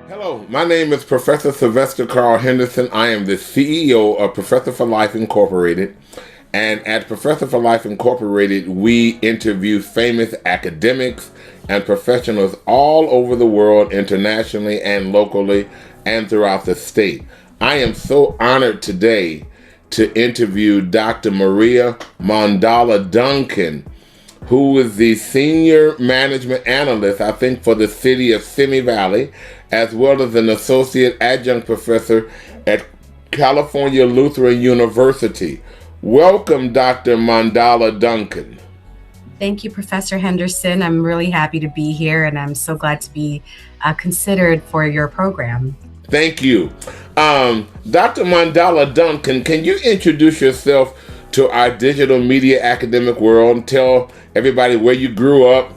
Hello, my name is Professor Sylvester Carl Henderson. I am the CEO of Professor for Life Incorporated. And at Professor for Life Incorporated, we interview famous academics and professionals all over the world, internationally and locally, and throughout the state. I am so honored today to interview Dr. MariaRMondala-Duncan, who is the Senior Management Analyst, I think, for the City of Simi Valley, as well as an Associate Adjunct Professor at California Lutheran University. Welcome, Dr. Mondala-Duncan. Thank you, Professor Henderson. I'm really happy to be here, and I'm so glad to be considered for your program. Thank you. Dr. Mondala-Duncan, can you introduce yourself to our digital media academic world and tell everybody where you grew up?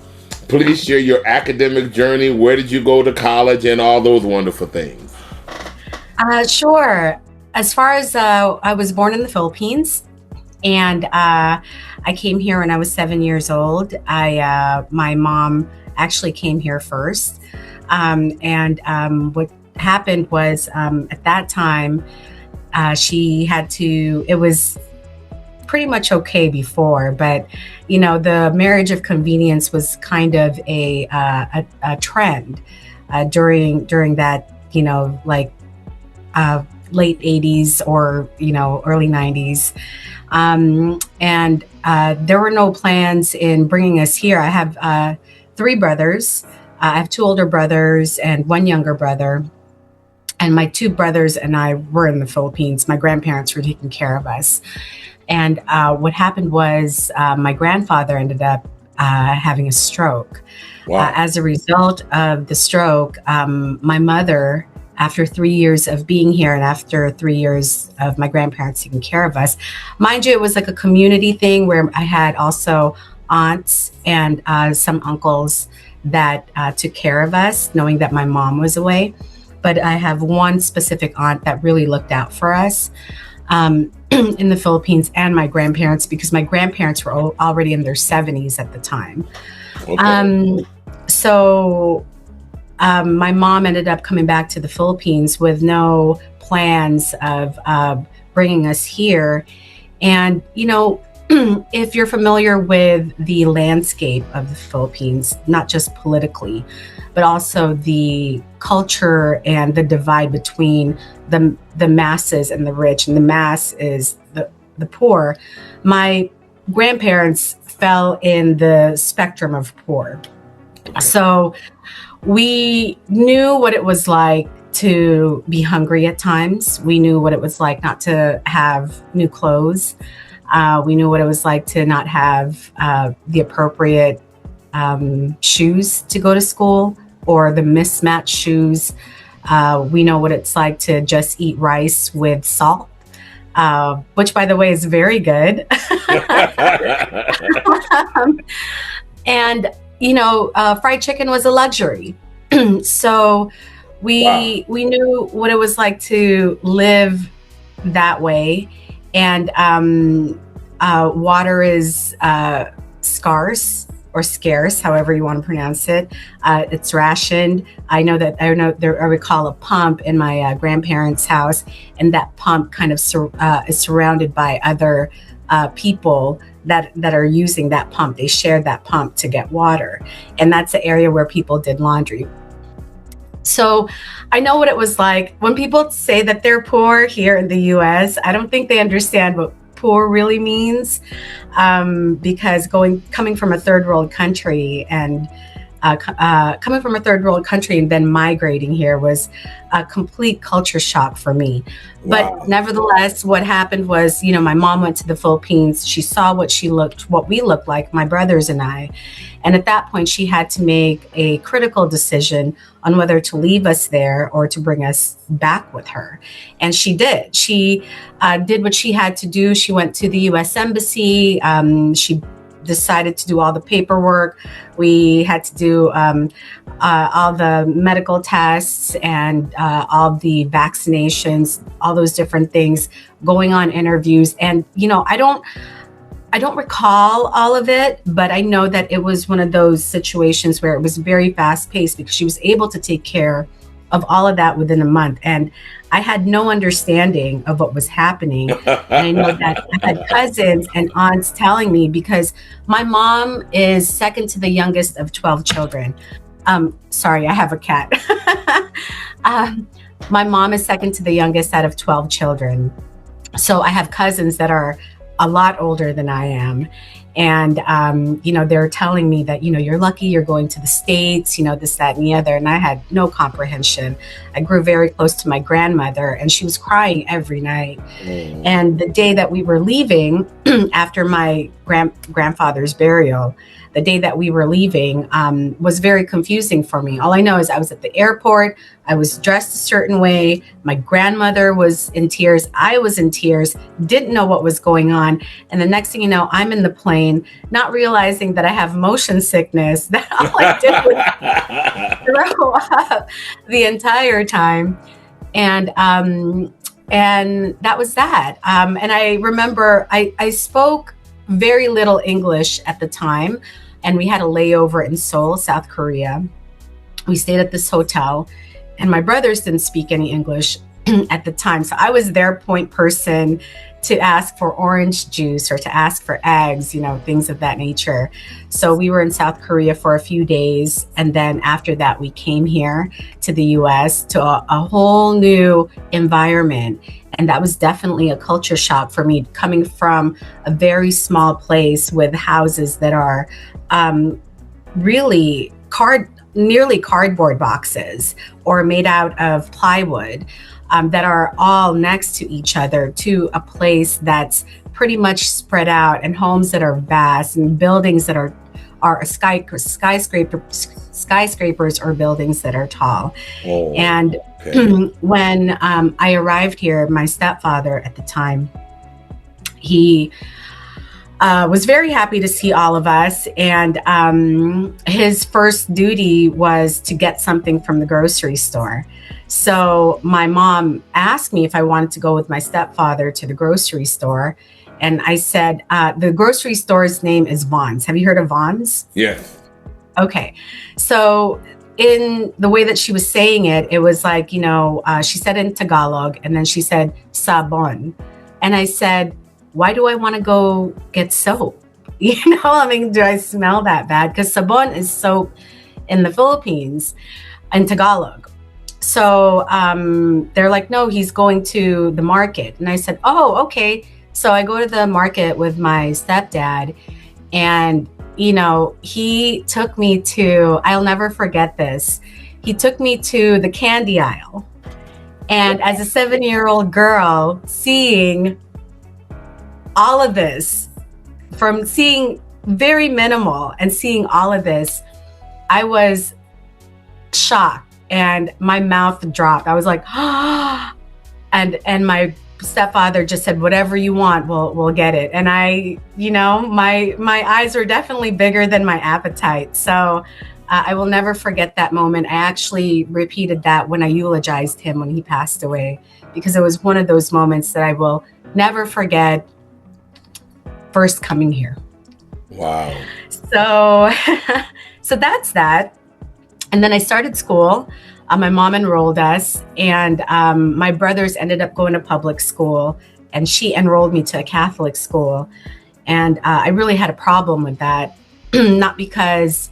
Please share your academic journey. Where did you go to college and all those wonderful things? Sure. As far as I was born in the Philippines, and I came here when I was 7 years old. My mom actually came here first. What happened was at that time, it was pretty much okay before, but the marriage of convenience was kind of a trend during that late 80s or early 90s, and there were no plans in bringing us here. I have three brothers. I have two older brothers and one younger brother. And my two brothers and I were in the Philippines. My grandparents were taking care of us. And what happened was my grandfather ended up having a stroke. Wow. As a result of the stroke, my mother, after 3 years of being here and after 3 years of my grandparents taking care of us, mind you, it was like a community thing where I had also aunts and some uncles that took care of us, knowing that my mom was away. But I have one specific aunt that really looked out for us in the Philippines, and my grandparents, because my grandparents were already in their 70s at the time. Okay. My mom ended up coming back to the Philippines with no plans of bringing us here. And, if you're familiar with the landscape of the Philippines, not just politically, but also the culture and the divide between the masses and the rich, and the mass is the poor. My grandparents fell in the spectrum of poor. Okay. So we knew what it was like to be hungry at times. We knew what it was like not to have new clothes. We knew what it was like to not have the appropriate shoes to go to school, or the mismatched shoes. We know what it's like to just eat rice with salt, which, by the way, is very good. And fried chicken was a luxury. So we knew what it was like to live that way. And water is scarce or scarce, however you want to pronounce it. It's rationed. I recall a pump in my grandparents' house, and that pump kind of is surrounded by other people that are using that pump. They shared that pump to get water, and that's the area where people did laundry. So I know what it was like when people say that they're poor here in the US. I don't think they understand what poor really means, because coming from a third world country and then migrating here was a complete culture shock for me. Wow. But nevertheless, what happened was, my mom went to the Philippines. She saw what we looked like, my brothers and I. And at that point, she had to make a critical decision on whether to leave us there or to bring us back with her. And she did. She did what she had to do. She went to the US Embassy. She decided to do all the paperwork. We had to do all the medical tests and all the vaccinations, all those different things, going on interviews. And, I don't recall all of it, but I know that it was one of those situations where it was very fast paced, because she was able to take care of all of that within a month. And I had no understanding of what was happening. And I know that I had cousins and aunts telling me, because my mom is second to the youngest of 12 children. Sorry, I have a cat. My mom is second to the youngest out of 12 children. So I have cousins that are a lot older than I am. And, they're telling me that, you're lucky you're going to the States, this, that, and the other. And I had no comprehension. I grew very close to my grandmother, and she was crying every night. And the day that we were leaving, after my grandfather's burial, the day that we were leaving was very confusing for me. All I know is I was at the airport. I was dressed a certain way. My grandmother was in tears. I was in tears, didn't know what was going on. And the next thing you know, I'm in the plane, not realizing that I have motion sickness, that all I did was throw up the entire time. And that was that. And I remember I spoke very little English at the time. And we had a layover in Seoul, South Korea. We stayed at this hotel, and my brothers didn't speak any English at the time. So I was their point person to ask for orange juice or to ask for eggs, things of that nature. So we were in South Korea for a few days. And then after that, we came here to the US to a whole new environment. And that was definitely a culture shock for me, coming from a very small place with houses that are really nearly cardboard boxes or made out of plywood, that are all next to each other, to a place that's pretty much spread out, and homes that are vast, and buildings that are skyscrapers or buildings that are tall. And when I arrived here, my stepfather at the time, he was very happy to see all of us. And his first duty was to get something from the grocery store. So my mom asked me if I wanted to go with my stepfather to the grocery store. And I said, the grocery store's name is Vons. Have you heard of Vons? Yes. Okay. So in the way that she was saying it, it was like, she said in Tagalog, and then she said sabon. And I said, why do I want to go get soap? Do I smell that bad? Because sabon is soap in the Philippines, in Tagalog. So they're like, no, he's going to the market. And I said, oh, okay. So I go to the market with my stepdad, and, he took me to, I'll never forget this. He took me to the candy aisle. And as a 7-year-old girl, seeing all of this, from seeing very minimal and seeing all of this, I was shocked and my mouth dropped. I was like, and my stepfather just said, whatever you want, we'll get it. And I, my eyes were definitely bigger than my appetite. So I will never forget that moment. I actually repeated that when I eulogized him when he passed away, because it was one of those moments that I will never forget, first coming here. Wow. So that's that. And then I started school. My mom enrolled us, and my brothers ended up going to public school, and she enrolled me to a Catholic school. And I really had a problem with that, not because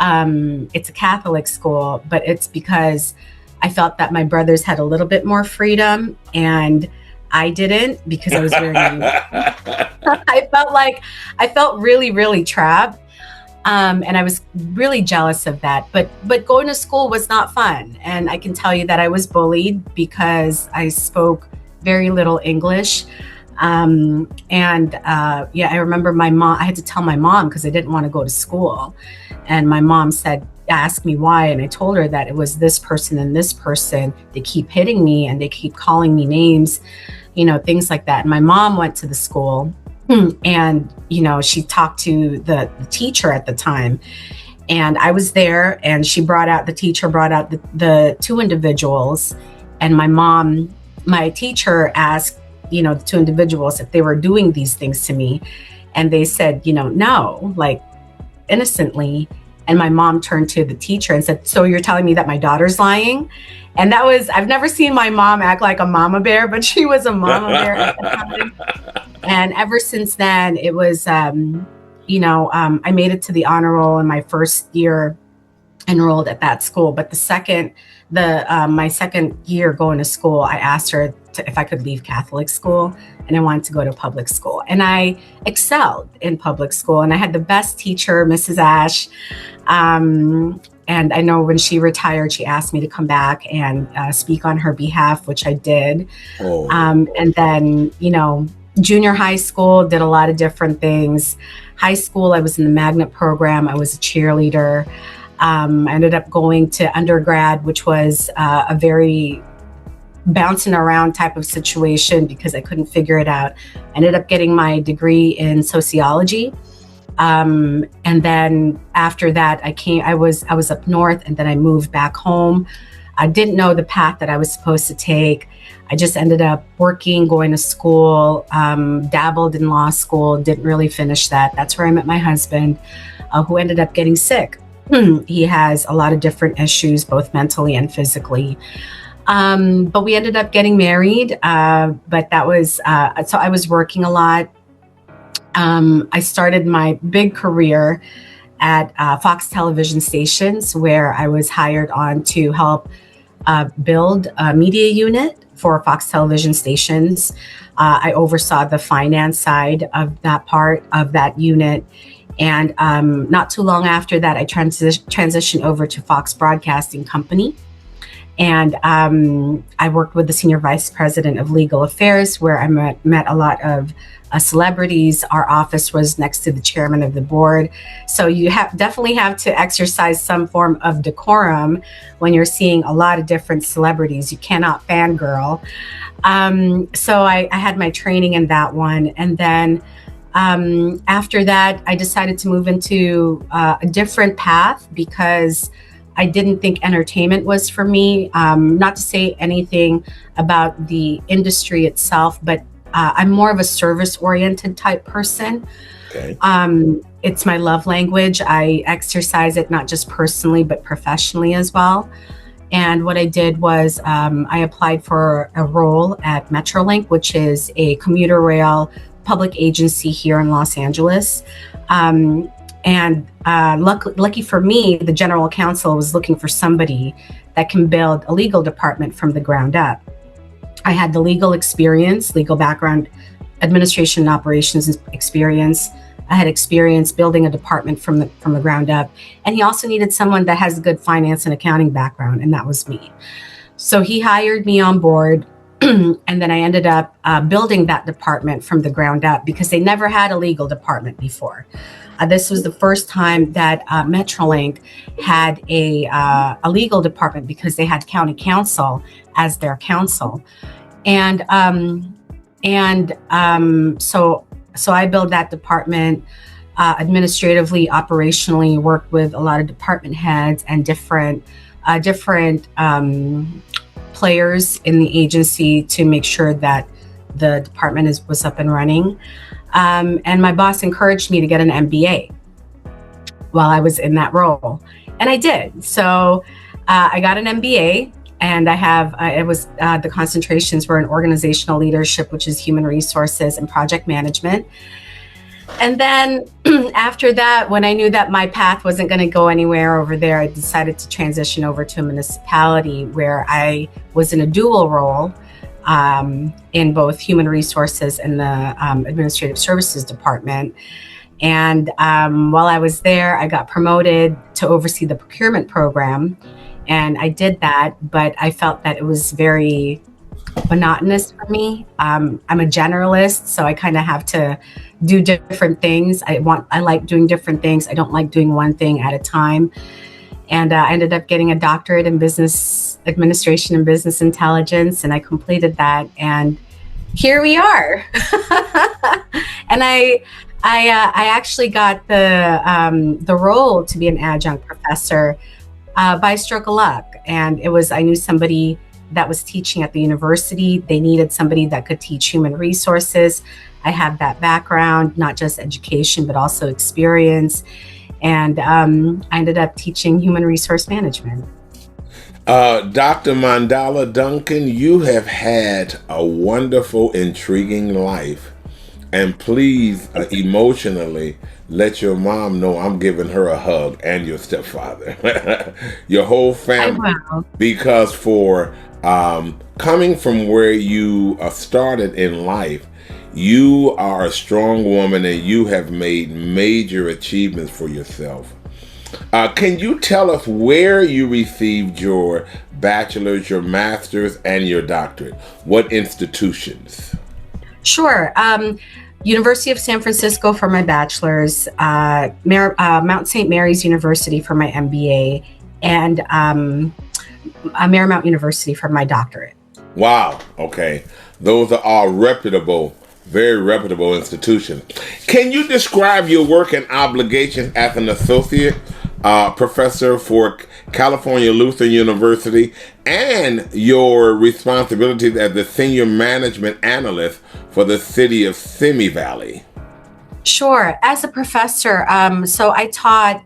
it's a Catholic school, but it's because I felt that my brothers had a little bit more freedom and I didn't, because I was very young. I felt really, really trapped. And I was really jealous of that. But going to school was not fun. And I can tell you that I was bullied because I spoke very little English. I remember my mom, I had to tell my mom because I didn't want to go to school. And my mom asked me why. And I told her that it was this person and this person. They keep hitting me and they keep calling me names, things like that. And my mom went to the school. And, she talked to the teacher at the time, and I was there, and the teacher brought out the two individuals, and my teacher asked, the two individuals if they were doing these things to me. And they said, no, like innocently. And my mom turned to the teacher and said, "So you're telling me that my daughter's lying?" And I've never seen my mom act like a mama bear, but she was a mama bear at the time. And ever since then, it was, I made it to the honor roll in my first year enrolled at that school. But my second year going to school, I asked her if I could leave Catholic school, and I wanted to go to public school. And I excelled in public school, and I had the best teacher, Mrs. Ash. And I know when she retired, she asked me to come back and speak on her behalf, which I did. Oh. And then, junior high school, did a lot of different things. High school, I was in the magnet program. I was a cheerleader. I ended up going to undergrad, which was a very bouncing around type of situation because I couldn't figure it out. I ended up getting my degree in sociology. And then after that, I was up north, and then I moved back home. I didn't know the path that I was supposed to take. I just ended up working, going to school, dabbled in law school, didn't really finish that. That's where I met my husband, who ended up getting sick. He has a lot of different issues, both mentally and physically. But we ended up getting married. But that was, so I was working a lot. I started my big career at Fox television stations, where I was hired on to help build a media unit for Fox television stations. I oversaw the finance side of that part of that unit. And not too long after that, I transitioned over to Fox Broadcasting Company. And I worked with the Senior Vice President of Legal Affairs, where I met a lot of celebrities. Our office was next to the chairman of the board. So you definitely have to exercise some form of decorum when you're seeing a lot of different celebrities. You cannot fangirl. So I had my training in that one. And then after that, I decided to move into a different path because I didn't think entertainment was for me. Not to say anything about the industry itself, but I'm more of a service-oriented type person. Okay. It's my love language. I exercise it not just personally, but professionally as well. And what I did was I applied for a role at Metrolink, which is a commuter rail public agency here in Los Angeles. And lucky for me, the general counsel was looking for somebody that can build a legal department from the ground up. I had the legal experience, legal background, administration and operations experience. I had experience building a department from the ground up. And he also needed someone that has a good finance and accounting background, and that was me. So he hired me on board. And then I ended up building that department from the ground up because they never had a legal department before. This was the first time that Metrolink had a legal department because they had county counsel as their counsel. And so I built that department administratively, operationally, worked with a lot of department heads and different players in the agency to make sure that the department was up and running. And my boss encouraged me to get an MBA while I was in that role. And I did. So I got an MBA, and I have, the concentrations were in organizational leadership, which is human resources and project management. And then after that, when I knew that my path wasn't going to go anywhere over there, I decided to transition over to a municipality where I was in a dual role in both human resources and the administrative services department. And while I was there, I got promoted to oversee the procurement program. And I did that, but I felt that it was very monotonous for me. I'm a generalist, so I kind of have to do different things. I like doing different things. I don't like doing one thing at a time. And I ended up getting a doctorate in business administration and business intelligence, and I completed that. And here we are. And I actually got the role to be an adjunct professor by stroke of luck. And I knew somebody that was teaching at the university. They needed somebody that could teach human resources. I have that background, not just education, but also experience. And I ended up teaching human resource management. Dr. Mondala-Duncan, you have had a wonderful, intriguing life. And please, emotionally, let your mom know I'm giving her a hug, and your stepfather, your whole family. I will. Because for coming from where you started in life, you are a strong woman and you have made major achievements for yourself. Can you tell us where you received your bachelor's, your master's, and your doctorate? What institutions? Sure. University of San Francisco for my bachelor's, Mount St. Mary's University for my MBA, and Marymount University for my doctorate. Wow. Okay. Those are all reputable, very reputable institutions. Can you describe your work and obligations as an associate professor for California Lutheran University and your responsibilities as the Senior Management Analyst for the City of Simi Valley? Sure. As a professor, so I taught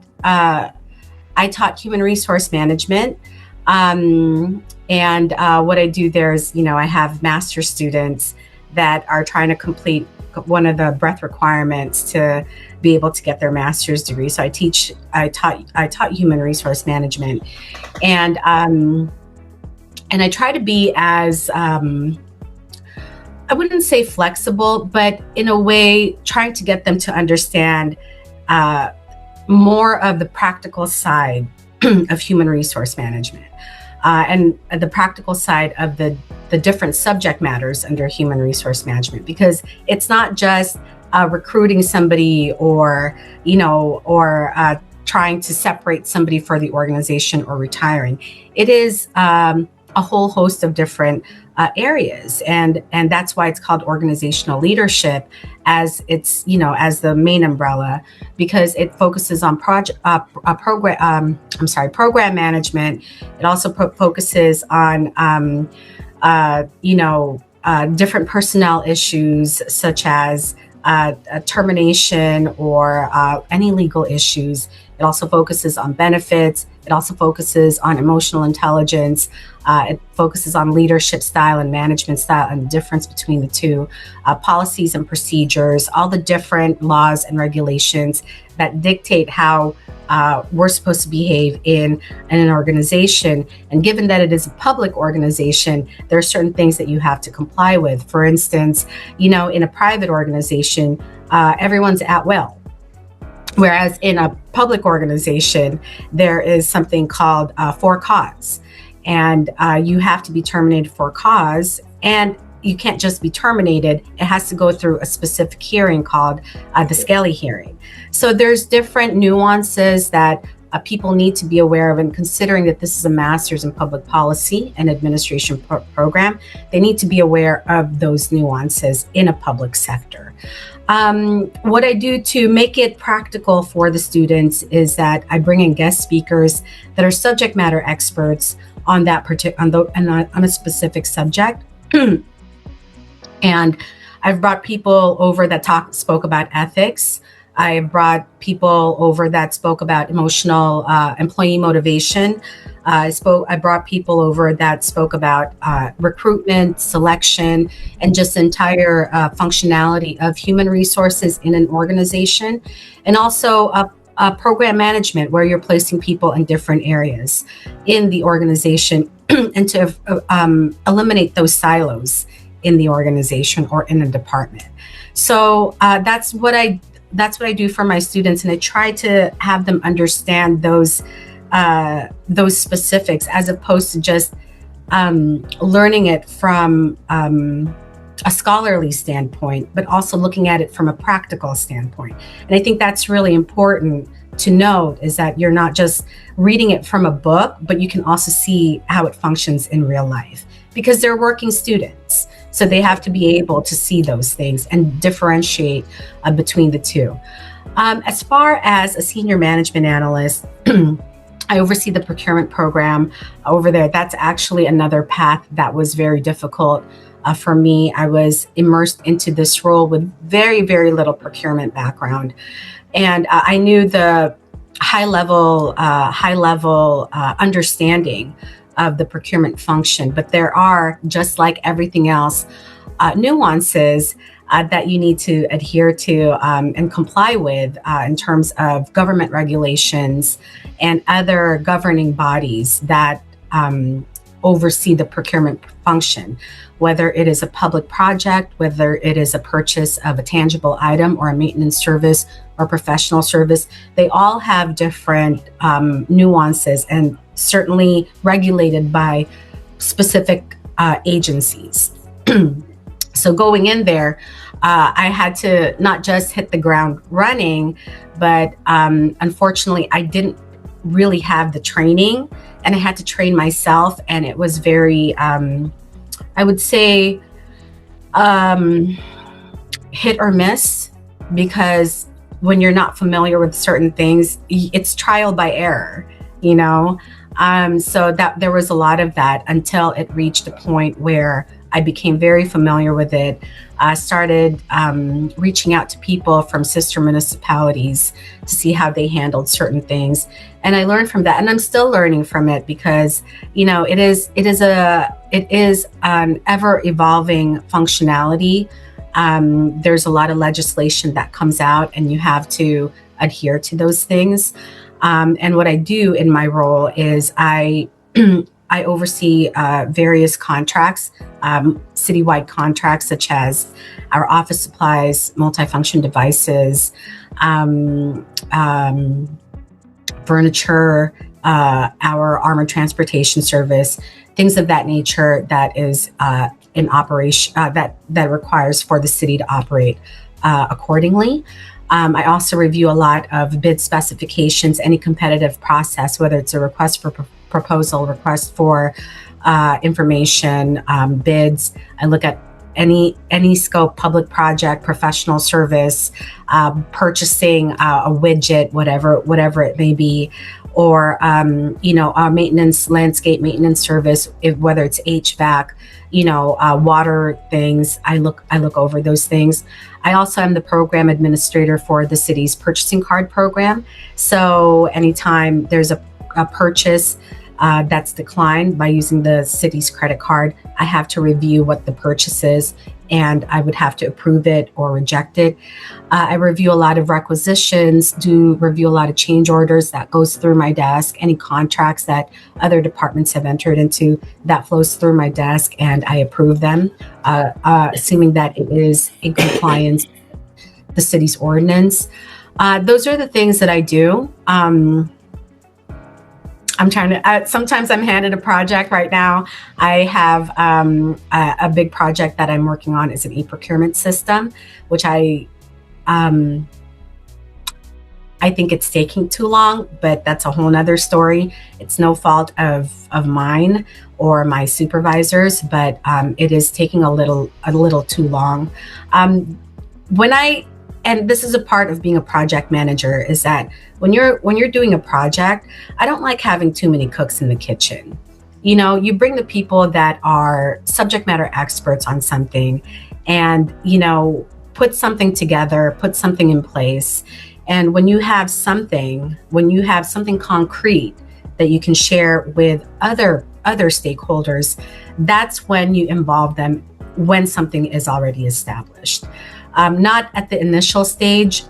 human resource management. And what I do there is, I have master's students that are trying to complete one of the breadth requirements to be able to get their master's degree. So I taught human resource management, and I try to be as I wouldn't say flexible, but in a way trying to get them to understand more of the practical side of human resource management, and the practical side of the different subject matters under human resource management, because it's not just recruiting somebody or trying to separate somebody for the organization or retiring. It is a whole host of different areas, and that's why it's called organizational leadership, as it's as the main umbrella, because it focuses on program management. It also focuses on different personnel issues such as termination or any legal issues. It also focuses on benefits. It also focuses on emotional intelligence. It focuses on leadership style and management style and the difference between the two, policies and procedures, all the different laws and regulations that dictate how we're supposed to behave in an organization. And given that it is a public organization, there are certain things that you have to comply with. For instance, in a private organization, everyone's at will. Whereas in a public organization, there is something called for cause. And you have to be terminated for cause. And you can't just be terminated. It has to go through a specific hearing called the Skelly hearing. So there's different nuances that people need to be aware of. And considering that this is a master's in public policy and administration program, they need to be aware of those nuances in a public sector. What I do to make it practical for the students is that I bring in guest speakers that are subject matter experts on that on a specific subject. And I've brought people over that spoke about ethics. I brought people over that spoke about emotional employee motivation. I brought people over that spoke about recruitment, selection, and just the entire functionality of human resources in an organization, and also program management, where you're placing people in different areas in the organization and to eliminate those silos in the organization or in a department. So that's what I do for my students, and I try to have them understand those specifics, as opposed to just learning it from a scholarly standpoint, but also looking at it from a practical standpoint. And I think that's really important to note, is that you're not just reading it from a book, but you can also see how it functions in real life, because they're working students. So they have to be able to see those things and differentiate between the two. As far as a senior management analyst, I oversee the procurement program over there. That's actually another path that was very difficult for me. I was immersed into this role with very, very little procurement background. And I knew the high level understanding of the procurement function. But there are, just like everything else, nuances that you need to adhere to and comply with in terms of government regulations and other governing bodies that oversee the procurement function, whether it is a public project, whether it is a purchase of a tangible item or a maintenance service or professional service. They all have different nuances and certainly regulated by specific agencies. So going in there, I had to not just hit the ground running, but unfortunately, I didn't really have the training, and I had to train myself. And it was very, I would say, hit or miss, because when you're not familiar with certain things, it's trial by error, you know? So that there was a lot of that until it reached a point where I became very familiar with it. I started reaching out to people from sister municipalities to see how they handled certain things. And I learned from that, and I'm still learning from it, because, you know, it is an ever evolving functionality. There's a lot of legislation that comes out, and you have to adhere to those things. And what I do in my role is I oversee various contracts, citywide contracts, such as our office supplies, multifunction devices, furniture, our armored transportation service, things of that nature that is in operation, that requires for the city to operate accordingly. I also review a lot of bid specifications, any competitive process, whether it's a request for proposal, request for information, bids. I look at any scope, public project, professional service, purchasing a widget, whatever it may be, or our maintenance, landscape maintenance service, whether it's HVAC, water things. I look over those things. I also am the program administrator for the city's purchasing card program. So anytime there's a purchase that's declined by using the city's credit card, I have to review what the purchase is, and I would have to approve it or reject it. I review a lot of requisitions, review a lot of change orders that goes through my desk, any contracts that other departments have entered into that flows through my desk, and I approve them, assuming that it is in compliance with the city's ordinance. Those are the things that I do. I'm trying to, sometimes I'm handed a project right now. I have a big project that I'm working on is an e-procurement system, which I think it's taking too long, but that's a whole nother story. It's no fault of mine or my supervisors, but it is taking a little too long. And this is a part of being a project manager, is that when you're doing a project, I don't like having too many cooks in the kitchen. You bring the people that are subject matter experts on something, and put something together, put something in place. And when you have something concrete that you can share with other stakeholders, that's when you involve them, when something is already established. Not at the initial stage,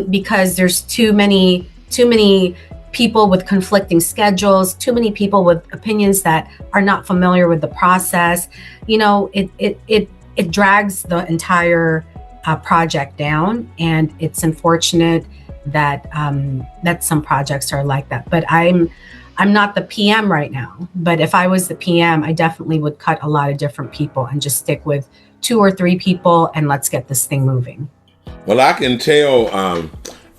because there's too many people with conflicting schedules, too many people with opinions that are not familiar with the process. It drags the entire project down, and it's unfortunate that some projects are like that. But I'm not the PM right now, but if I was the PM, I definitely would cut a lot of different people and just stick with 2 or 3 people, and let's get this thing moving. Well, I can tell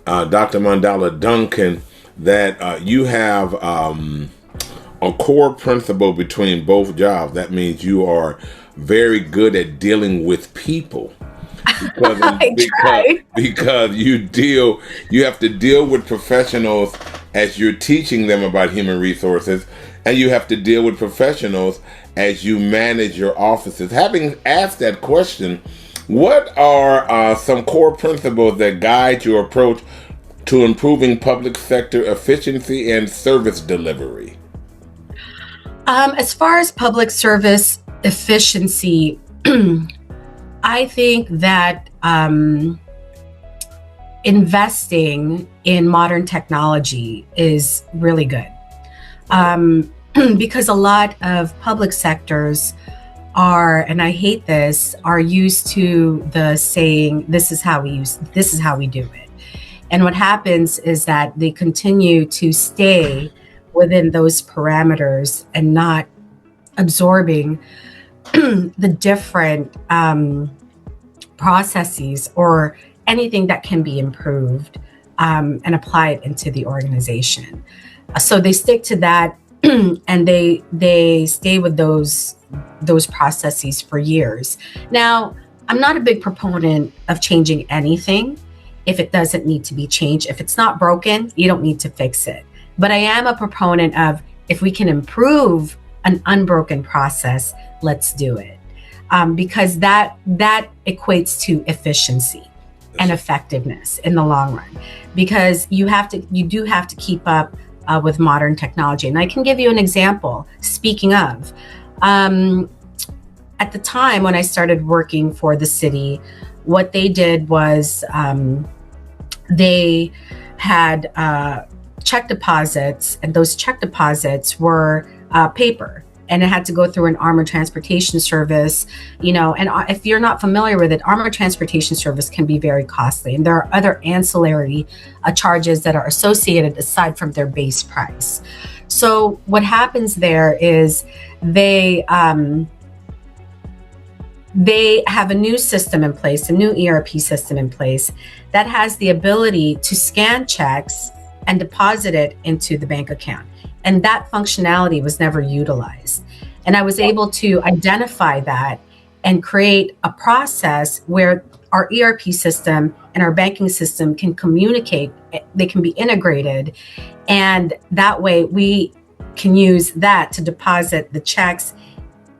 Dr. Mondala-Duncan that you have a core principle between both jobs. That means you are very good at dealing with people. Because you have to deal with professionals as you're teaching them about human resources, and you have to deal with professionals as you manage your offices. Having asked that question, what are some core principles that guide your approach to improving public sector efficiency and service delivery? As far as public service efficiency, I think that investing in modern technology is really good, because a lot of public sectors are, and I hate this, are used to the saying, this is how we do it. And what happens is that they continue to stay within those parameters and not absorbing the different processes or anything that can be improved, and apply it into the organization. So they stick to that and they stay with those processes for years. Now, I'm not a big proponent of changing anything if it doesn't need to be changed. If it's not broken, you don't need to fix it. But I am a proponent of, if we can improve an unbroken process, let's do it. Because that equates to efficiency and effectiveness in the long run. Because you do have to keep up with modern technology. And I can give you an example. Speaking of, at the time when I started working for the city, what they did was they had check deposits, and those check deposits were paper, and it had to go through an armored transportation service, and if you're not familiar with it, armored transportation service can be very costly, and there are other ancillary charges that are associated aside from their base price. So what happens there is they have a new system in place, a new ERP system in place that has the ability to scan checks and deposit it into the bank account. And that functionality was never utilized. And I was able to identify that and create a process where our ERP system and our banking system can communicate, they can be integrated. And that way we can use that to deposit the checks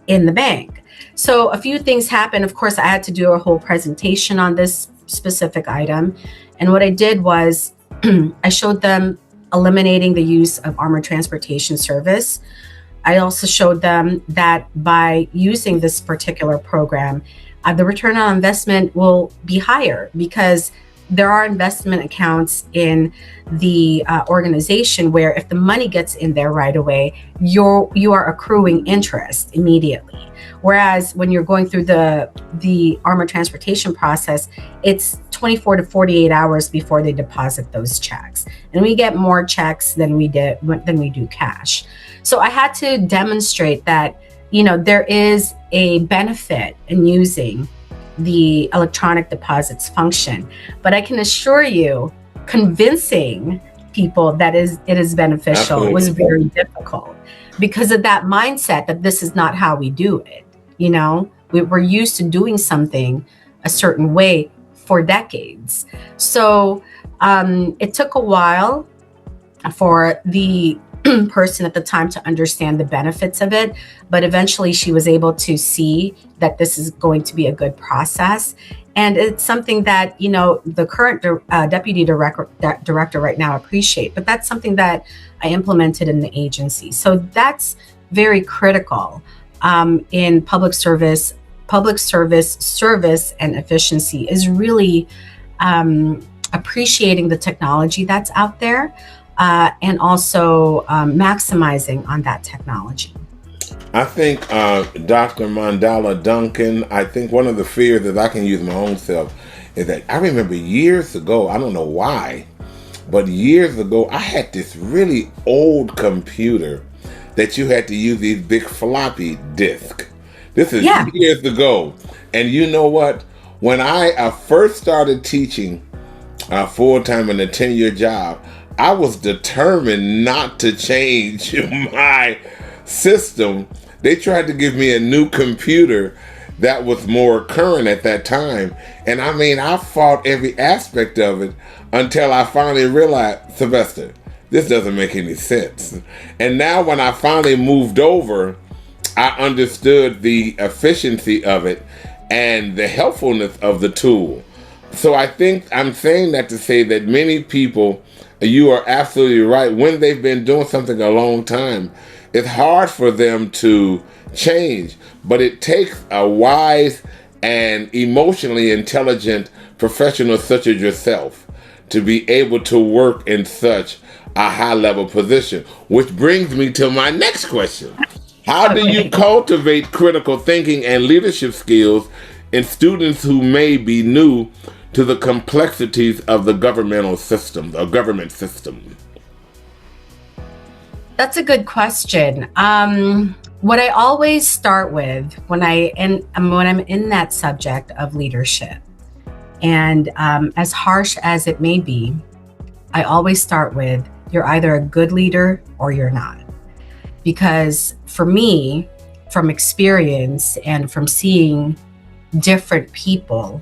in the bank. So a few things happened. Of course, I had to do a whole presentation on this specific item. And what I did was I showed them eliminating the use of armored transportation service. I also showed them that by using this particular program, the return on investment will be higher, because there are investment accounts in the organization where if the money gets in there right away, you are accruing interest immediately. Whereas when you're going through the armored transportation process, it's 24 to 48 hours before they deposit those checks. And we get more checks than we do cash. So I had to demonstrate that, there is a benefit in using the electronic deposits function. But I can assure you, convincing people that it is beneficial Absolutely. was very difficult, because of that mindset that this is not how we do it. We're used to doing something a certain way for decades. So it took a while for the person at the time to understand the benefits of it, but eventually she was able to see that this is going to be a good process. And it's something that, the current deputy director right now appreciate, but that's something that I implemented in the agency. So that's very critical in public service and efficiency, is really appreciating the technology that's out there, and also maximizing on that technology. I think Dr. Mondala-Duncan, I think one of the fears that I can use my own self is that I remember years ago, I don't know why, but years ago, I had this really old computer that you had to use these big floppy disks. This is years ago. And you know what? When I first started teaching full-time in a 10-year job, I was determined not to change my system. They tried to give me a new computer that was more current at that time. And I fought every aspect of it until I finally realized, Sylvester, this doesn't make any sense. And now when I finally moved over, I understood the efficiency of it and the helpfulness of the tool. So I think I'm saying that to say that many people, you are absolutely right, when they've been doing something a long time, it's hard for them to change. But it takes a wise and emotionally intelligent professional such as yourself to be able to work in such a high level position. Which brings me to my next question. How do you Okay. cultivate critical thinking and leadership skills in students who may be new to the complexities of the governmental system, or government system? That's a good question. What I always start with when I'm in that subject of leadership, and as harsh as it may be, I always start with you're either a good leader or you're not. Because for me, from experience and from seeing different people,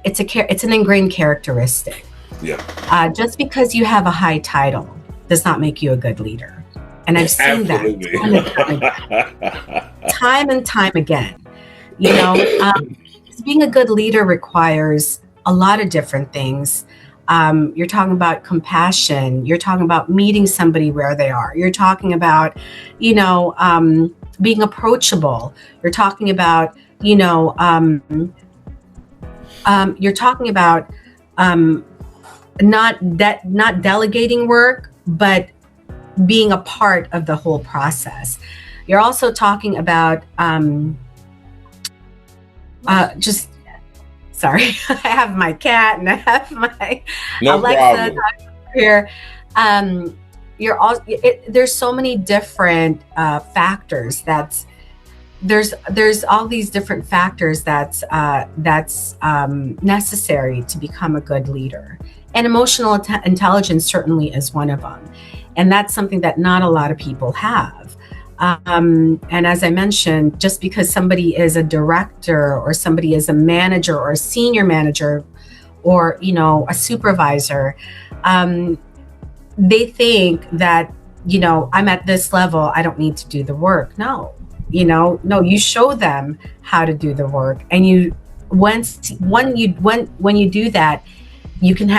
it's an ingrained characteristic. Yeah, Just because you have a high title does not make you a good leader. And I've seen that absolutely. time and time again. You know, being a good leader requires a lot of different things. You're talking about compassion. You're talking about meeting somebody where they are. You're talking about, being approachable. You're talking about, you're talking about not delegating work, but being a part of the whole process. You're also talking about just sorry, I have my cat and I have my No Alexa problem. here. There's so many different factors. There's all these different factors that's necessary to become a good leader, and emotional intelligence certainly is one of them, and that's something that not a lot of people have. And as I mentioned, just because somebody is a director or somebody is a manager or a senior manager or a supervisor, they think that I'm at this level, I don't need to do the work. No, no, you show them how to do the work, and when you do that, they can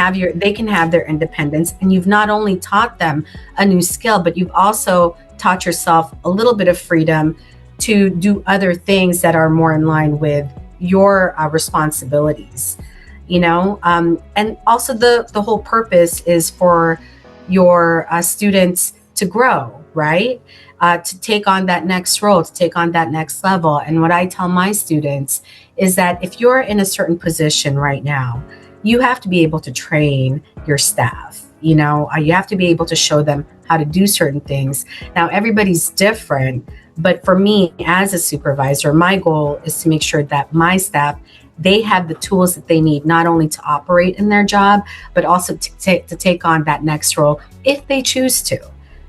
have their independence, and you've not only taught them a new skill, but you've also taught yourself a little bit of freedom to do other things that are more in line with your responsibilities. And also the whole purpose is for your students to grow, right? To take on that next role, to take on that next level. And what I tell my students is that if you're in a certain position right now, you have to be able to train your staff. You have to be able to show them how to do certain things. Now, everybody's different, but for me as a supervisor, my goal is to make sure that my staff, they have the tools that they need, not only to operate in their job, but also to take on that next role if they choose to.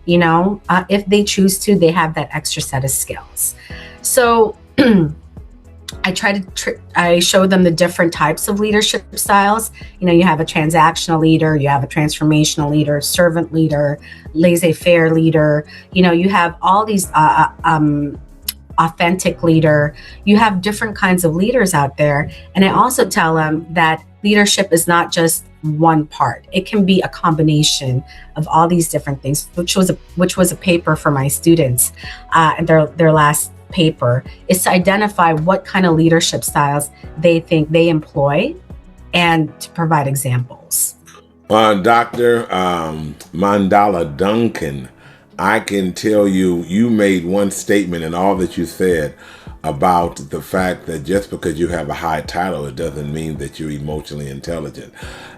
If they choose to, they have that extra set of skills. So I show them the different types of leadership styles. You have a transactional leader, you have a transformational leader, servant leader, laissez-faire leader. You have all these authentic leader. You have different kinds of leaders out there. And I also tell them that leadership is not just one part. It can be a combination of all these different things, which was a paper for my students, and their last paper is to identify what kind of leadership styles they think they employ and to provide examples. Dr. Mondala-Duncan, I can tell you made one statement in all that you said about the fact that just because you have a high title, it doesn't mean that you're emotionally intelligent.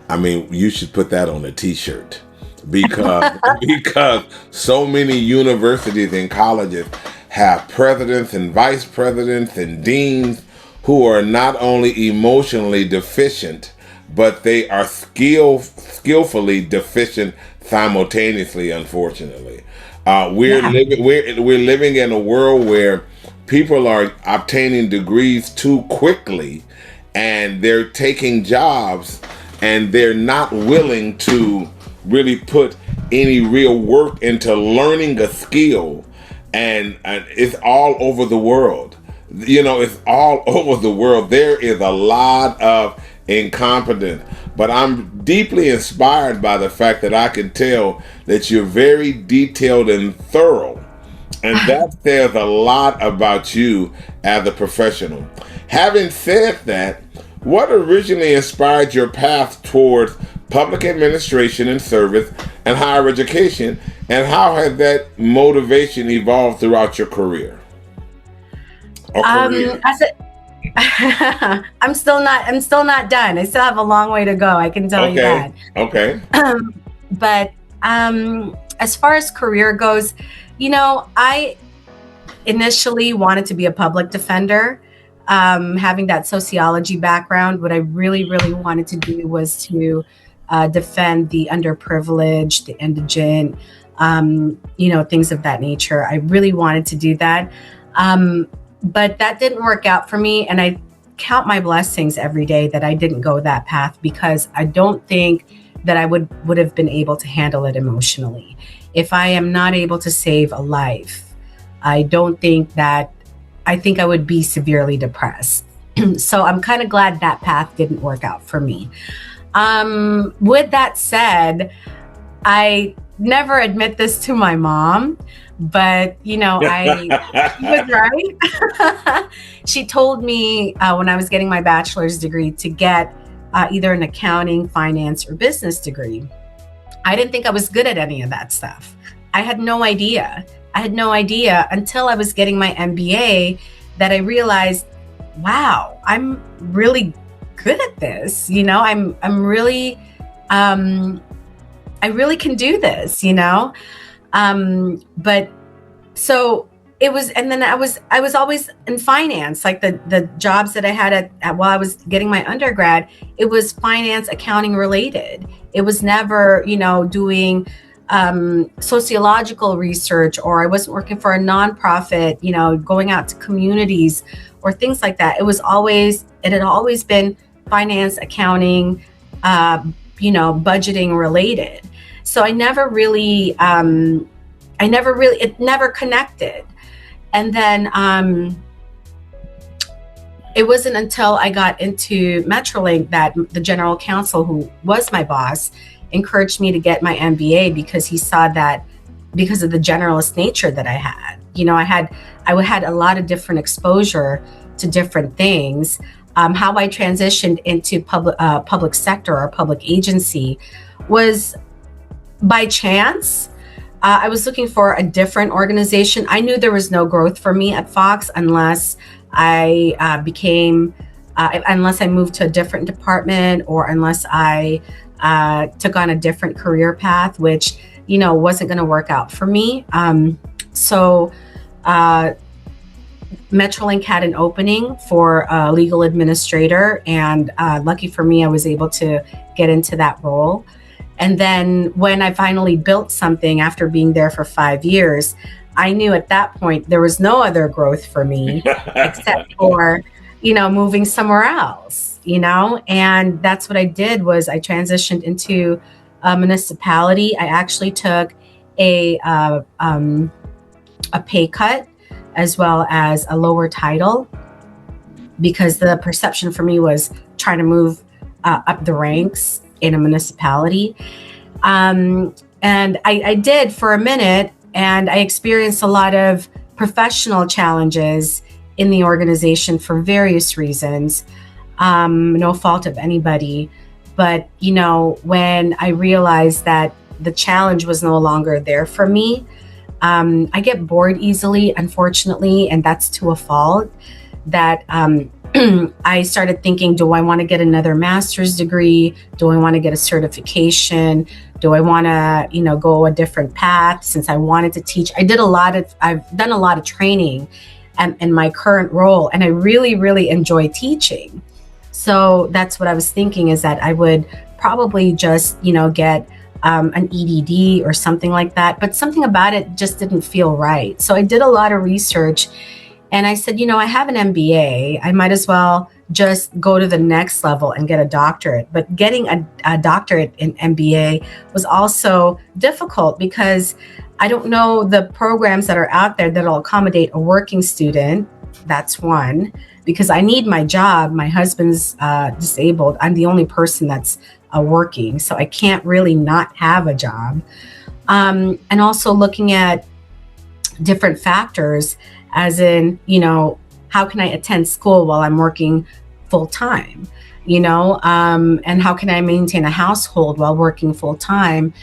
I mean, you should put that on a t-shirt because so many universities and colleges have presidents and vice presidents and deans who are not only emotionally deficient, but they are skillfully deficient simultaneously, unfortunately. We're living in a world where people are obtaining degrees too quickly, and they're taking jobs, and they're not willing to really put any real work into learning a skill. And it's all over the world. It's all over the world. There is a lot of incompetent. But I'm deeply inspired by the fact that I can tell that you're very detailed and thorough. And that says a lot about you as a professional. Having said that, what originally inspired your path towards public administration and service and higher education, and how has that motivation evolved throughout your career? I'm still not done. I still have a long way to go. I can tell you that. Okay. But as far as career goes, I initially wanted to be a public defender. Having that sociology background, what I really, really wanted to do was to defend the underprivileged, the indigent, things of that nature. I really wanted to do that. But that didn't work out for me. And I count my blessings every day that I didn't go that path, because I don't think that I would have been able to handle it emotionally. If I am not able to save a life, I think I would be severely depressed. So I'm kind of glad that path didn't work out for me. With that said, I never admit this to my mom, but she was right. She told me when I was getting my bachelor's degree to get either an accounting, finance, or business degree. I didn't think I was good at any of that stuff. I had no idea until I was getting my MBA that I realized, wow, I'm really good at this. I'm really, I really can do this, but so it was, and then I was always in finance, like the jobs that I had at while I was getting my undergrad, it was finance, accounting related. It was never, doing sociological research, or I wasn't working for a nonprofit, going out to communities or things like that. It had always been finance, accounting, budgeting related. So it never connected. And then it wasn't until I got into Metrolink that the general counsel, who was my boss, encouraged me to get my MBA, because he saw that because of the generalist nature that I had. I had a lot of different exposure to different things. How I transitioned into public sector or public agency was by chance. I was looking for a different organization. I knew there was no growth for me at Fox unless I unless I moved to a different department, or unless I took on a different career path, which, wasn't going to work out for me. So Metrolink had an opening for a legal administrator, and lucky for me, I was able to get into that role. And then when I finally built something after being there for 5 years, I knew at that point there was no other growth for me except for, moving somewhere else, and that's what I did. Was I transitioned into a municipality. I actually took a pay cut as well as a lower title, because the perception for me was trying to move up the ranks in a municipality. And I did for a minute, and I experienced a lot of professional challenges in the organization for various reasons, no fault of anybody. But, when I realized that the challenge was no longer there for me, I get bored easily, unfortunately, and that's to a fault. That I started thinking, do I want to get another master's degree? Do I want to get a certification? Do I want to, go a different path? Since I wanted to teach, I've done a lot of training in my current role, and I really, really enjoy teaching. So that's what I was thinking, is that I would probably just, get an EDD or something like that. But something about it just didn't feel right. So I did a lot of research. And I said, I have an MBA. I might as well just go to the next level and get a doctorate. But getting a doctorate in MBA was also difficult, because I don't know the programs that are out there that'll accommodate a working student That's one, because I need my job. My husband's disabled. I'm the only person that's working, so I can't really not have a job. And also looking at different factors, as in, how can I attend school while I'm working full time? And how can I maintain a household while working full time?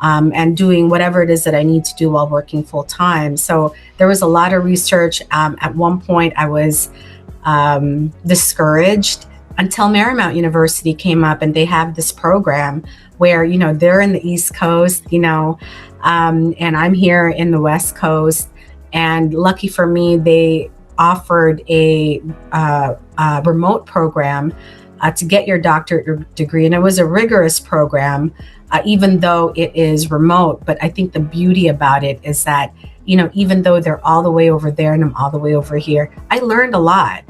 And doing whatever it is that I need to do while working full time. So there was a lot of research. At one point, I was discouraged until Marymount University came up, and they have this program where, they're in the East Coast, and I'm here in the West Coast. And lucky for me, they offered a remote program to get your doctorate degree. And it was a rigorous program, even though it is remote. But I think the beauty about it is that, even though they're all the way over there and I'm all the way over here, I learned a lot.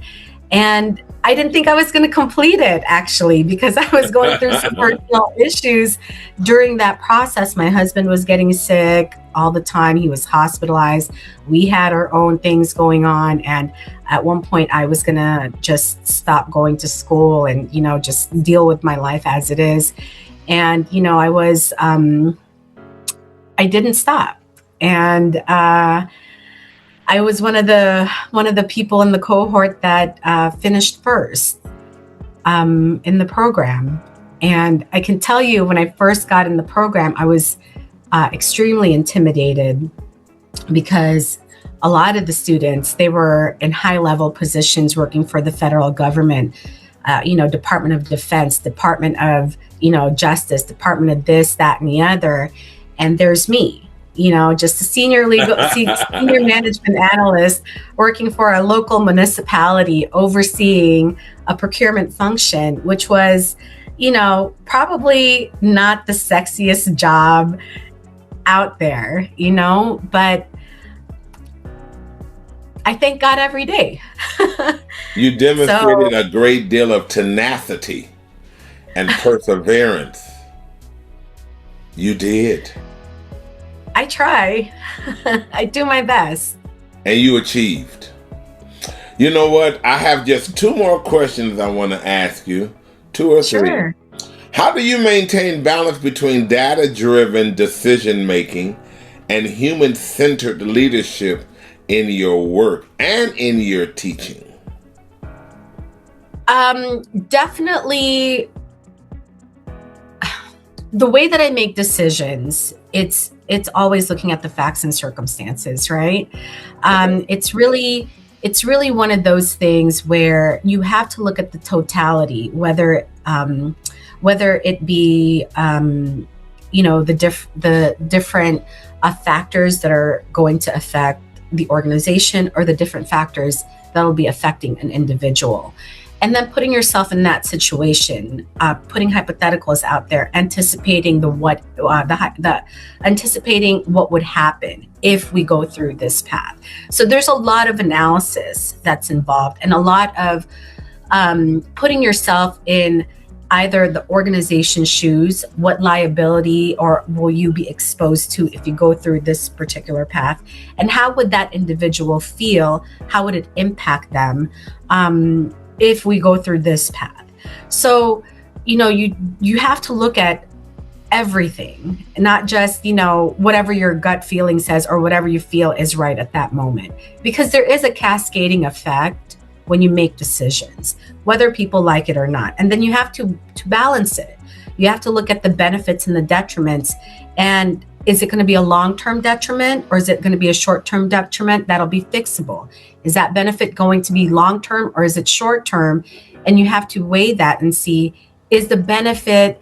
And I didn't think I was going to complete it, actually, because I was going through some personal issues during that process. My husband was getting sick all the time. He was hospitalized. We had our own things going on. And at one point, I was going to just stop going to school and, just deal with my life as it is. And, I didn't stop. And I was one of the people in the cohort that finished first in the program. And I can tell you, when I first got in the program, I was extremely intimidated, because a lot of the students, they were in high-level positions working for the federal government, Department of Defense, Department of, Justice, Department of this, that, and the other. And there's me, just a senior management analyst working for a local municipality, overseeing a procurement function, which was, probably not the sexiest job out there, but I thank God every day. You demonstrated a great deal of tenacity and perseverance. You did. I try. I do my best. And you achieved. You know what? I have just two more questions I want to ask you. Two or three. Sure. How do you maintain balance between data-driven decision-making and human-centered leadership in your work and in your teaching? Definitely. The way that I make decisions, it's always looking at the facts and circumstances, right? It's really one of those things where you have to look at the totality, whether it be the different factors that are going to affect the organization, or the different factors that will be affecting an individual. And then putting yourself in that situation, putting hypotheticals out there, anticipating anticipating what would happen if we go through this path. So there's a lot of analysis that's involved, and a lot of putting yourself in either the organization's shoes. What liability or will you be exposed to if you go through this particular path? And how would that individual feel? How would it impact them if we go through this path? So, you have to look at everything, not just, whatever your gut feeling says or whatever you feel is right at that moment, because there is a cascading effect when you make decisions, whether people like it or not. And then you have to balance it. You have to look at the benefits and the detriments. And is it going to be a long-term detriment, or is it going to be a short-term detriment that'll be fixable? Is that benefit going to be long-term, or is it short-term? And you have to weigh that and see, is the benefit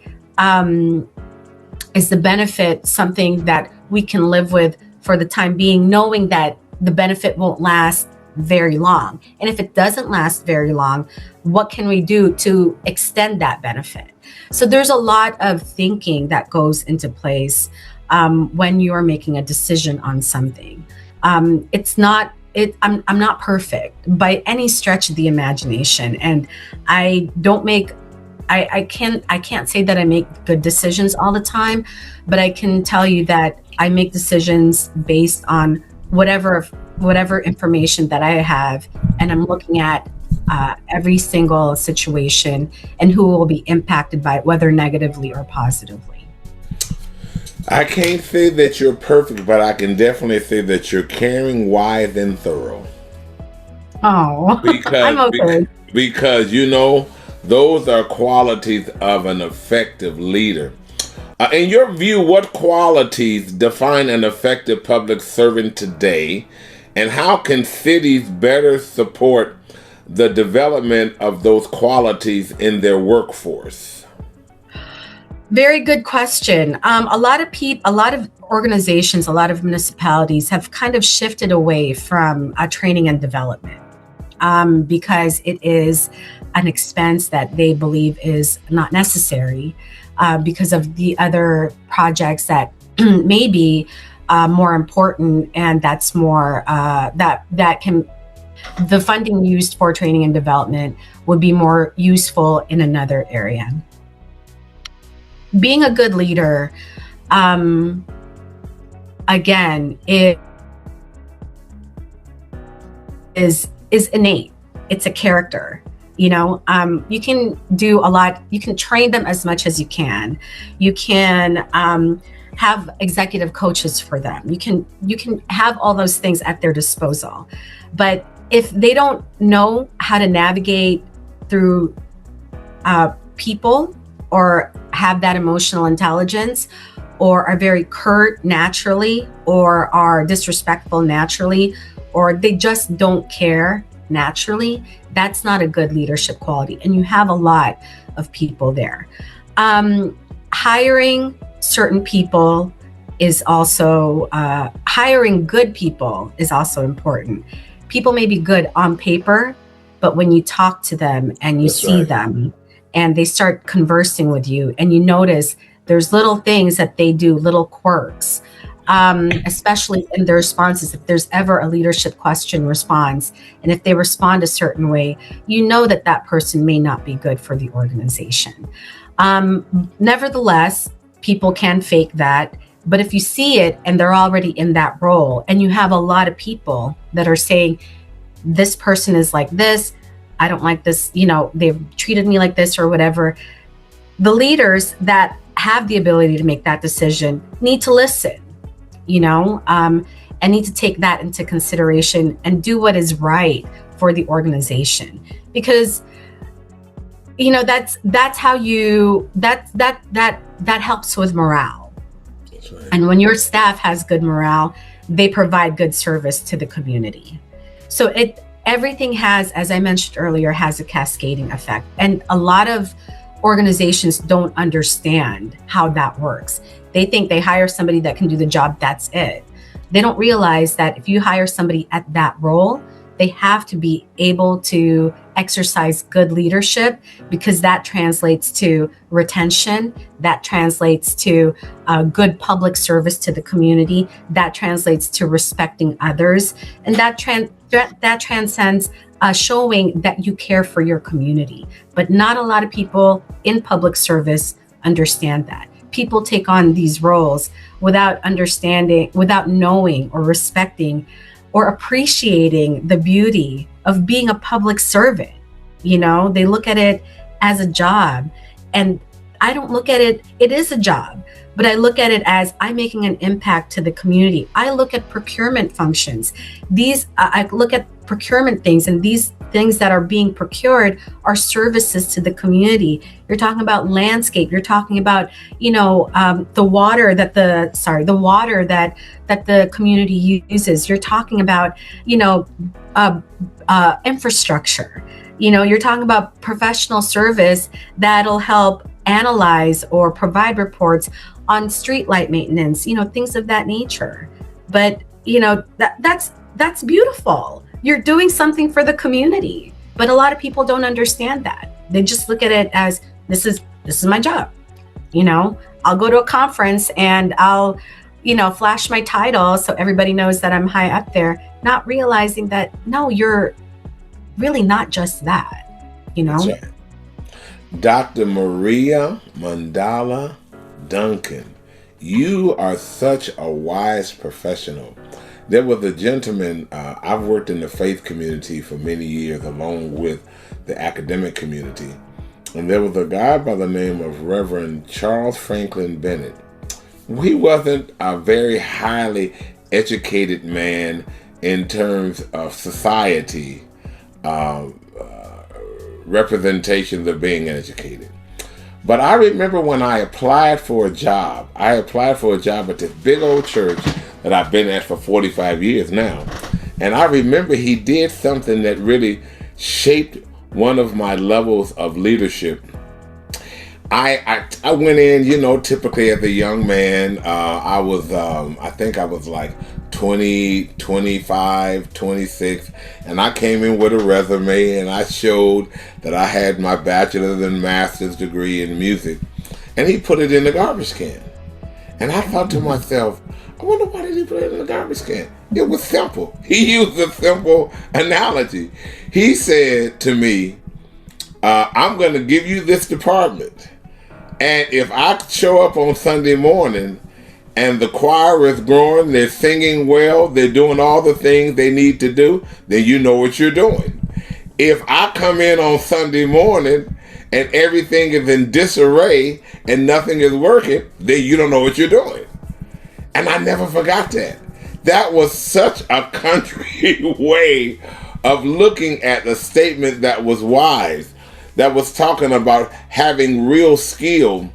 something that we can live with for the time being, knowing that the benefit won't last very long? And if it doesn't last very long, what can we do to extend that benefit? So there's a lot of thinking that goes into place when you're making a decision on something. I'm not perfect by any stretch of the imagination, and I can't say that I make good decisions all the time, but I can tell you that I make decisions based on whatever whatever information that I have, and I'm looking at every single situation and who will be impacted by it, whether negatively or positively. I can't say that you're perfect, but I can definitely say that you're caring, wise, and thorough. Oh, Because, I'm okay. because those are qualities of an effective leader. In your view, what qualities define an effective public servant today, and how can cities better support the development of those qualities in their workforce? Very good question. A lot of organizations, a lot of municipalities have kind of shifted away from training and development because it is an expense that they believe is not necessary because of the other projects that may be more important, and that's more that can the funding used for training and development would be more useful in another area. Being a good leader, again, it is innate. It's a character. You can do a lot. You can train them as much as you can. You can have executive coaches for them. You can have all those things at their disposal. But if they don't know how to navigate through people, or have that emotional intelligence, or are very curt naturally, or are disrespectful naturally, or they just don't care naturally, that's not a good leadership quality. And you have a lot of people there. Hiring certain people is also, hiring good people is also important. People may be good on paper, but when you talk to them and you see them and they start conversing with you and you notice there's little things that they do, little quirks, especially in their responses. If there's ever a leadership question response, and if they respond a certain way, you know that that person may not be good for the organization. Nevertheless, people can fake that. But if you see it and they're already in that role, and you have a lot of people that are saying, this person is like this, I don't like this, they've treated me like this or whatever. The leaders that have the ability to make that decision need to listen, and need to take that into consideration and do what is right for the organization. Because, that's how that helps with morale. That's right. And when your staff has good morale, they provide good service to the community. So everything has, as I mentioned earlier, has a cascading effect. And a lot of organizations don't understand how that works. They think they hire somebody that can do the job, that's it. They don't realize that if you hire somebody at that role, they have to be able to exercise good leadership, because that translates to retention, that translates to good public service to the community, that translates to respecting others, and that transcends showing that you care for your community. But not a lot of people in public service understand that. People take on these roles without understanding, without knowing or respecting or appreciating the beauty of being a public servant. They look at it as a job, and I don't look at it is a job, but I look at it as I'm making an impact to the community. I look at procurement functions. I look at procurement things, and these things that are being procured are services to the community. You're talking about landscape. You're talking about, the water that the community uses. You're talking about, infrastructure. You're talking about professional service that'll help analyze or provide reports on street light maintenance, things of that nature. But, that's beautiful. You're doing something for the community. But a lot of people don't understand that. They just look at it as, this is my job. I'll go to a conference and I'll, flash my title so everybody knows that I'm high up there, not realizing that, no, you're really not just that, That's right. Dr. MariaRMondala-Duncan, you are such a wise professional. There was a gentleman, I've worked in the faith community for many years along with the academic community. And there was a guy by the name of Reverend Charles Franklin Bennett. He wasn't a very highly educated man in terms of society representations of being educated. But I remember when I applied for a job at this big old church that I've been at for 45 years now. And I remember he did something that really shaped one of my levels of leadership. I went in, typically as a young man. I think I was like 20, 25, 26, and I came in with a resume and I showed that I had my bachelor's and master's degree in music, and he put it in the garbage can. And I thought to myself, I wonder why did he put it in the garbage can? It was simple. He used a simple analogy. He said to me, I'm going to give you this department, and if I show up on Sunday morning and the choir is growing, they're singing well, they're doing all the things they need to do, then you know what you're doing. If I come in on Sunday morning and everything is in disarray and nothing is working, then you don't know what you're doing. And I never forgot that. That was such a country way of looking at the statement that was wise, that was talking about having real skill.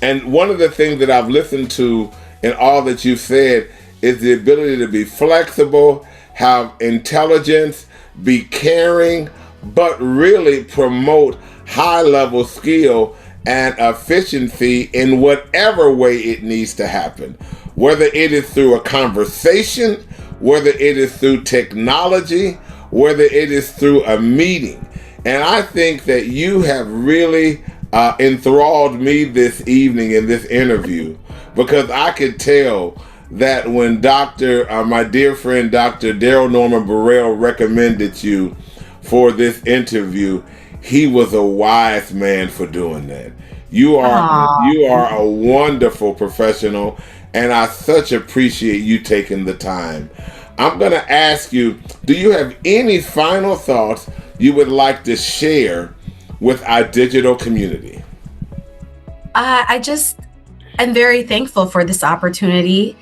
And one of the things that I've listened to in all that you've said is the ability to be flexible, have intelligence, be caring, but really promote high-level skill and efficiency in whatever way it needs to happen. Whether it is through a conversation, whether it is through technology, whether it is through a meeting. And I think that you have really enthralled me this evening in this interview, because I could tell that when my dear friend Dr. Daryl Norman Burrell recommended you for this interview, he was a wise man for doing that. You are a wonderful professional, and I such appreciate you taking the time. I'm going to ask you, do you have any final thoughts you would like to share with our digital community? I'm very thankful for this opportunity,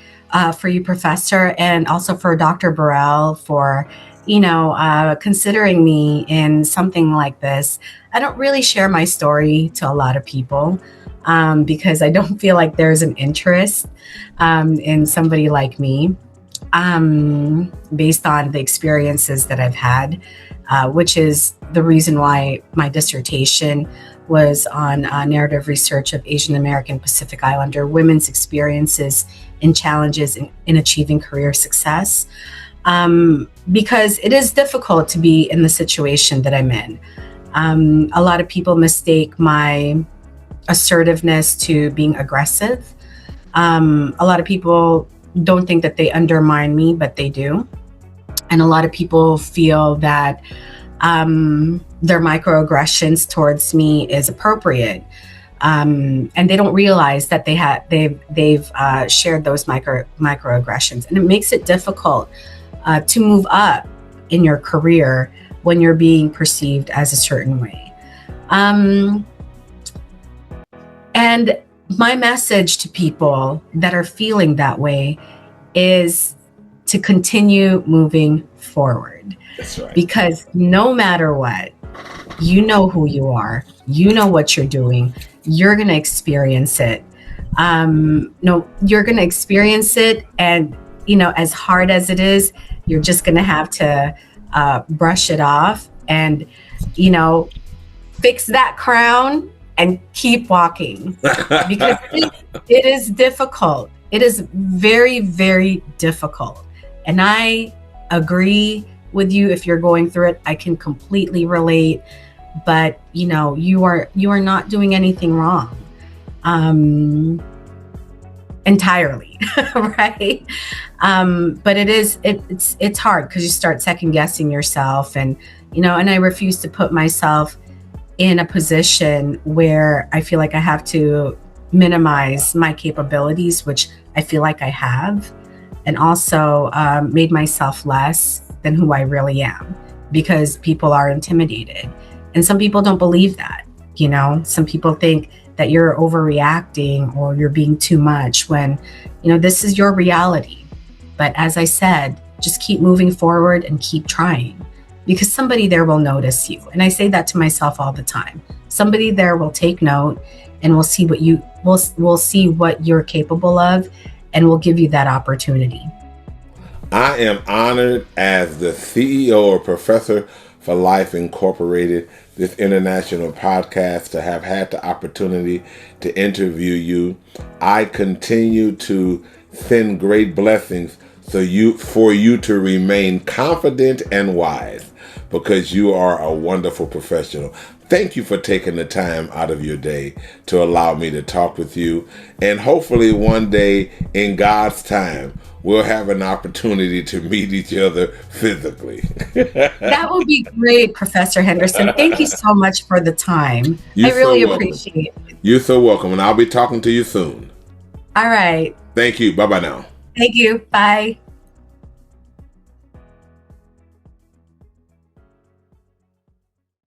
for you, Professor, and also for Dr. Burrell for, considering me in something like this. I don't really share my story to a lot of people because I don't feel like there's an interest in somebody like me based on the experiences that I've had, which is the reason why my dissertation was on narrative research of Asian American Pacific Islander women's experiences and challenges in achieving career success. Because it is difficult to be in the situation that I'm in. A lot of people mistake my assertiveness to being aggressive. A lot of people don't think that they undermine me, but they do. And a lot of people feel that their microaggressions towards me is appropriate, and they don't realize that they've shared those microaggressions, and it makes it difficult to move up in your career when you're being perceived as a certain way. And my message to people that are feeling that way is to continue moving forward. That's right. Because no matter what, you know who you are, you know what you're doing, you're going to experience it. You're going to experience it. And, as hard as it is, you're just going to have to brush it off and, fix that crown and keep walking. Because it is difficult. It is very, very difficult. And I agree with you. If you're going through it, I can completely relate. But you are not doing anything wrong, entirely, right? But it's hard because you start second guessing yourself, and I refuse to put myself in a position where I feel like I have to minimize my capabilities, which I feel like I have. and also made myself less than who I really am, because people are intimidated. And some people don't believe that. Some people think that you're overreacting or you're being too much when, this is your reality. But as I said, just keep moving forward and keep trying, because somebody there will notice you. And I say that to myself all the time. Somebody there will take note and will see we'll see what you're capable of, and will give you that opportunity. I am honored as the CEO of Professor for Life Incorporated, this international podcast, to have had the opportunity to interview you. I continue to send great blessings for you to remain confident and wise, because you are a wonderful professional. Thank you for taking the time out of your day to allow me to talk with you. And hopefully one day in God's time, we'll have an opportunity to meet each other physically. That would be great, Professor Henderson. Thank you so much for the time. I really appreciate it. You're so welcome. And I'll be talking to you soon. All right. Thank you. Bye-bye now. Thank you. Bye.